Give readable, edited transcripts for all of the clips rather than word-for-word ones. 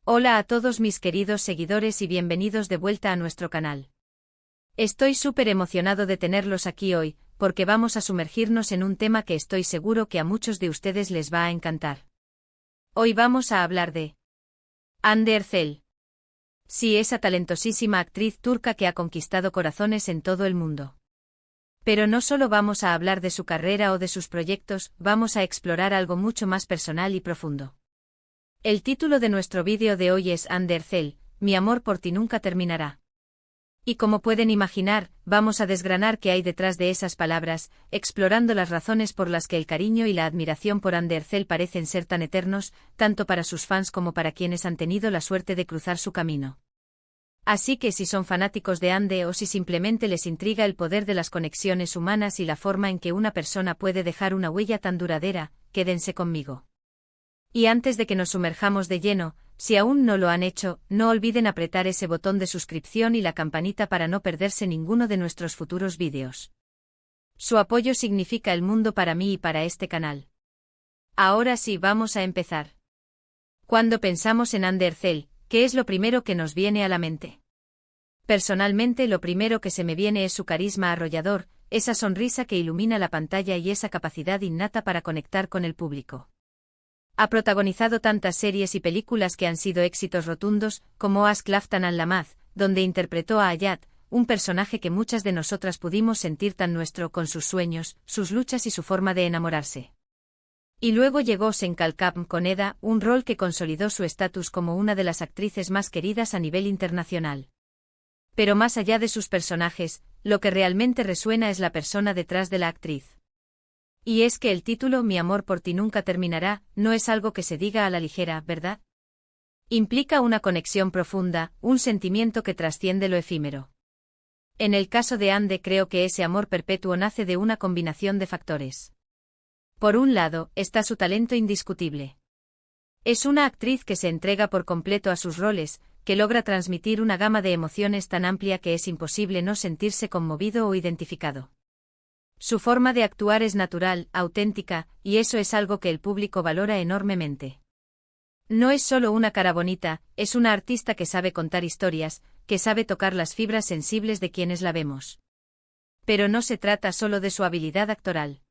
Hola a todos mis queridos seguidores y bienvenidos de vuelta a nuestro canal. Estoy súper emocionado de tenerlos aquí hoy, porque vamos a sumergirnos en un tema que estoy seguro que a muchos de ustedes les va a encantar. Hoy vamos a hablar de Hande Erçel. Sí, esa talentosísima actriz turca que ha conquistado corazones en todo el mundo. Pero no solo vamos a hablar de su carrera o de sus proyectos, vamos a explorar algo mucho más personal y profundo. El título de nuestro vídeo de hoy es Hande Erçel, mi amor por ti nunca terminará. Y como pueden imaginar, vamos a desgranar qué hay detrás de esas palabras, explorando las razones por las que el cariño y la admiración por Hande Erçel parecen ser tan eternos, tanto para sus fans como para quienes han tenido la suerte de cruzar su camino. Así que si son fanáticos de Hande o si simplemente les intriga el poder de las conexiones humanas y la forma en que una persona puede dejar una huella tan duradera, quédense conmigo. Y antes de que nos sumerjamos de lleno, si aún no lo han hecho, no olviden apretar ese botón de suscripción y la campanita para no perderse ninguno de nuestros futuros vídeos. Su apoyo significa el mundo para mí y para este canal. Ahora sí, vamos a empezar. Cuando pensamos en Hande Erçel, ¿qué es lo primero que nos viene a la mente? Personalmente, lo primero que se me viene es su carisma arrollador, esa sonrisa que ilumina la pantalla y esa capacidad innata para conectar con el público. Ha protagonizado tantas series y películas que han sido éxitos rotundos, como Aşk Laftan Anlamaz, donde interpretó a Hayat, un personaje que muchas de nosotras pudimos sentir tan nuestro con sus sueños, sus luchas y su forma de enamorarse. Y luego llegó Sen Kalkam con Eda, un rol que consolidó su estatus como una de las actrices más queridas a nivel internacional. Pero más allá de sus personajes, lo que realmente resuena es la persona detrás de la actriz. Y es que el título Mi amor por ti nunca terminará, no es algo que se diga a la ligera, ¿verdad? Implica una conexión profunda, un sentimiento que trasciende lo efímero. En el caso de Hande, creo que ese amor perpetuo nace de una combinación de factores. Por un lado, está su talento indiscutible. Es una actriz que se entrega por completo a sus roles, que logra transmitir una gama de emociones tan amplia que es imposible no sentirse conmovido o identificado. Su forma de actuar es natural, auténtica, y eso es algo que el público valora enormemente. No es solo una cara bonita, es una artista que sabe contar historias, que sabe tocar las fibras sensibles de quienes la vemos. Pero no se trata solo de su habilidad actoral.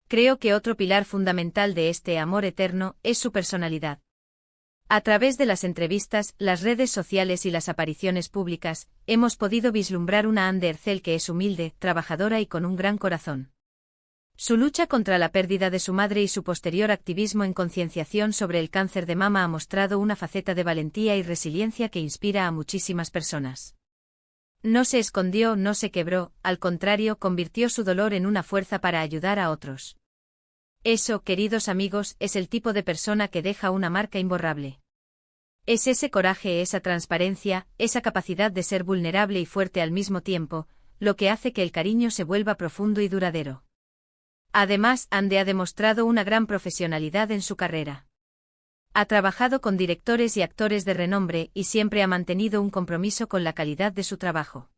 Creo que otro pilar fundamental de este amor eterno es su personalidad. A través de las entrevistas, las redes sociales y las apariciones públicas, hemos podido vislumbrar una Hande Erçel que es humilde, trabajadora y con un gran corazón. Su lucha contra la pérdida de su madre y su posterior activismo en concienciación sobre el cáncer de mama ha mostrado una faceta de valentía y resiliencia que inspira a muchísimas personas. No se escondió, no se quebró, al contrario, convirtió su dolor en una fuerza para ayudar a otros. Eso, queridos amigos, es el tipo de persona que deja una marca imborrable. Es ese coraje, esa transparencia, esa capacidad de ser vulnerable y fuerte al mismo tiempo, lo que hace que el cariño se vuelva profundo y duradero. Además, Hande ha demostrado una gran profesionalidad en su carrera. Ha trabajado con directores y actores de renombre y siempre ha mantenido un compromiso con la calidad de su trabajo.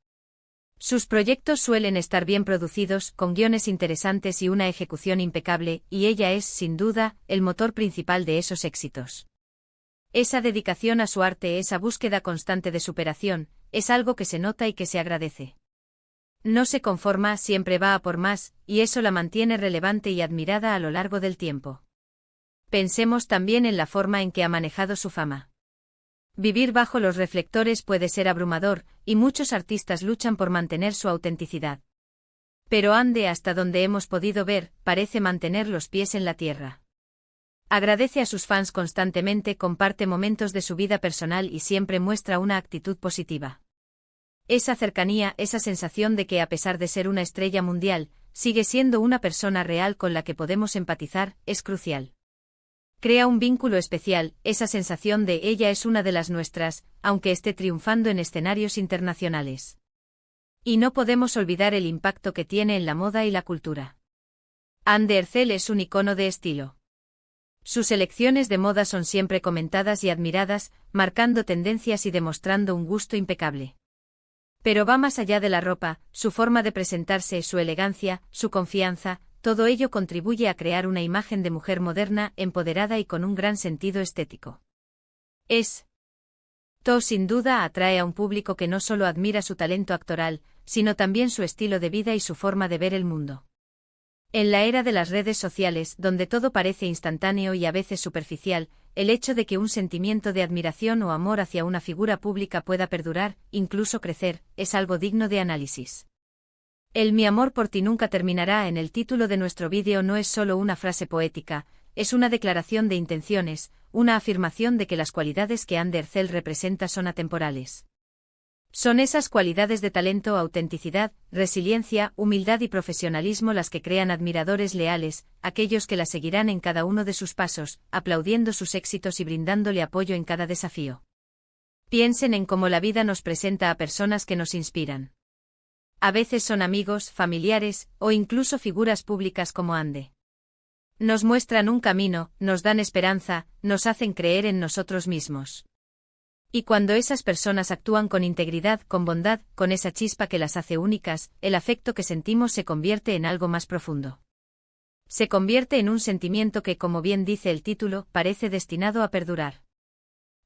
Sus proyectos suelen estar bien producidos, con guiones interesantes y una ejecución impecable, y ella es, sin duda, el motor principal de esos éxitos. Esa dedicación a su arte, esa búsqueda constante de superación, es algo que se nota y que se agradece. No se conforma, siempre va a por más, y eso la mantiene relevante y admirada a lo largo del tiempo. Pensemos también en la forma en que ha manejado su fama. Vivir bajo los reflectores puede ser abrumador, y muchos artistas luchan por mantener su autenticidad. Pero Hande, hasta donde hemos podido ver, parece mantener los pies en la tierra. Agradece a sus fans constantemente, comparte momentos de su vida personal y siempre muestra una actitud positiva. Esa cercanía, esa sensación de que a pesar de ser una estrella mundial, sigue siendo una persona real con la que podemos empatizar, es crucial. Crea un vínculo especial, esa sensación de ella es una de las nuestras, aunque esté triunfando en escenarios internacionales. Y no podemos olvidar el impacto que tiene en la moda y la cultura. Hande Erçel es un icono de estilo. Sus elecciones de moda son siempre comentadas y admiradas, marcando tendencias y demostrando un gusto impecable. Pero va más allá de la ropa, su forma de presentarse, su elegancia, su confianza, todo ello contribuye a crear una imagen de mujer moderna, empoderada y con un gran sentido estético. Es, To sin duda atrae a un público que no solo admira su talento actoral, sino también su estilo de vida y su forma de ver el mundo. En la era de las redes sociales, donde todo parece instantáneo y a veces superficial, el hecho de que un sentimiento de admiración o amor hacia una figura pública pueda perdurar, incluso crecer, es algo digno de análisis. El "Mi amor por ti nunca terminará" en el título de nuestro vídeo no es solo una frase poética, es una declaración de intenciones, una afirmación de que las cualidades que Ander Zell representa son atemporales. Son esas cualidades de talento, autenticidad, resiliencia, humildad y profesionalismo las que crean admiradores leales, aquellos que la seguirán en cada uno de sus pasos, aplaudiendo sus éxitos y brindándole apoyo en cada desafío. Piensen en cómo la vida nos presenta a personas que nos inspiran. A veces son amigos, familiares, o incluso figuras públicas como Ande. Nos muestran un camino, nos dan esperanza, nos hacen creer en nosotros mismos. Y cuando esas personas actúan con integridad, con bondad, con esa chispa que las hace únicas, el afecto que sentimos se convierte en algo más profundo. Se convierte en un sentimiento que, como bien dice el título, parece destinado a perdurar.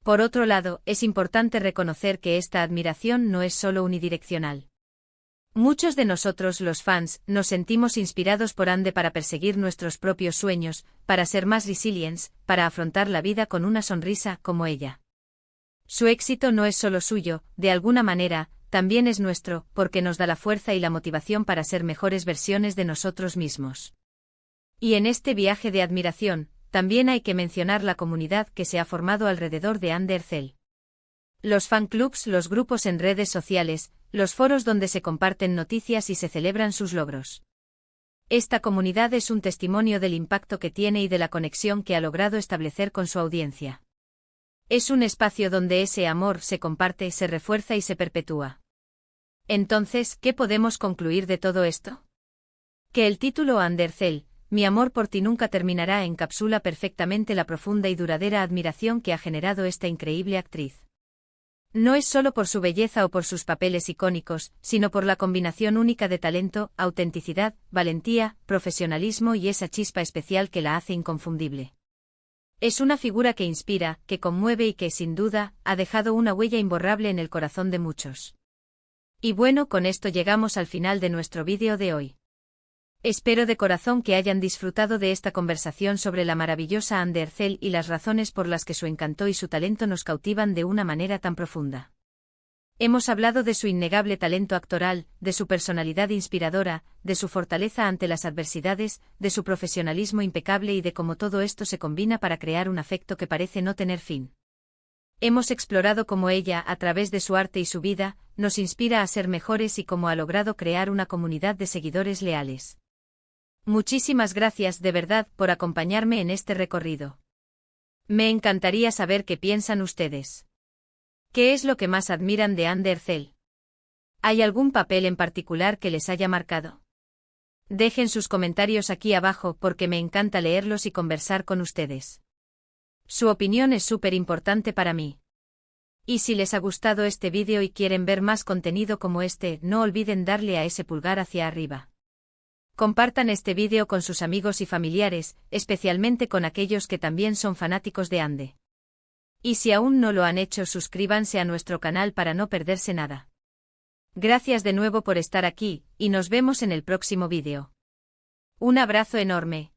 Por otro lado, es importante reconocer que esta admiración no es solo unidireccional. Muchos de nosotros, los fans, nos sentimos inspirados por Ande para perseguir nuestros propios sueños, para ser más resilientes, para afrontar la vida con una sonrisa como ella. Su éxito no es solo suyo, de alguna manera, también es nuestro, porque nos da la fuerza y la motivación para ser mejores versiones de nosotros mismos. Y en este viaje de admiración, también hay que mencionar la comunidad que se ha formado alrededor de Ander Zell. Los fanclubs, los grupos en redes sociales, los foros donde se comparten noticias y se celebran sus logros. Esta comunidad es un testimonio del impacto que tiene y de la conexión que ha logrado establecer con su audiencia. Es un espacio donde ese amor se comparte, se refuerza y se perpetúa. Entonces, ¿qué podemos concluir de todo esto? Que el título Ander Zell, Mi amor por ti nunca terminará, encapsula perfectamente la profunda y duradera admiración que ha generado esta increíble actriz. No es solo por su belleza o por sus papeles icónicos, sino por la combinación única de talento, autenticidad, valentía, profesionalismo y esa chispa especial que la hace inconfundible. Es una figura que inspira, que conmueve y que, sin duda, ha dejado una huella imborrable en el corazón de muchos. Y bueno, con esto llegamos al final de nuestro vídeo de hoy. Espero de corazón que hayan disfrutado de esta conversación sobre la maravillosa Ander Zell y las razones por las que su encanto y su talento nos cautivan de una manera tan profunda. Hemos hablado de su innegable talento actoral, de su personalidad inspiradora, de su fortaleza ante las adversidades, de su profesionalismo impecable y de cómo todo esto se combina para crear un afecto que parece no tener fin. Hemos explorado cómo ella, a través de su arte y su vida, nos inspira a ser mejores y cómo ha logrado crear una comunidad de seguidores leales. Muchísimas gracias de verdad por acompañarme en este recorrido. Me encantaría saber qué piensan ustedes. ¿Qué es lo que más admiran de Ander Zell? ¿Hay algún papel en particular que les haya marcado? Dejen sus comentarios aquí abajo porque me encanta leerlos y conversar con ustedes. Su opinión es súper importante para mí. Y si les ha gustado este vídeo y quieren ver más contenido como este, no olviden darle a ese pulgar hacia arriba. Compartan este vídeo con sus amigos y familiares, especialmente con aquellos que también son fanáticos de Ande. Y si aún no lo han hecho, suscríbanse a nuestro canal para no perderse nada. Gracias de nuevo por estar aquí, y nos vemos en el próximo vídeo. Un abrazo enorme.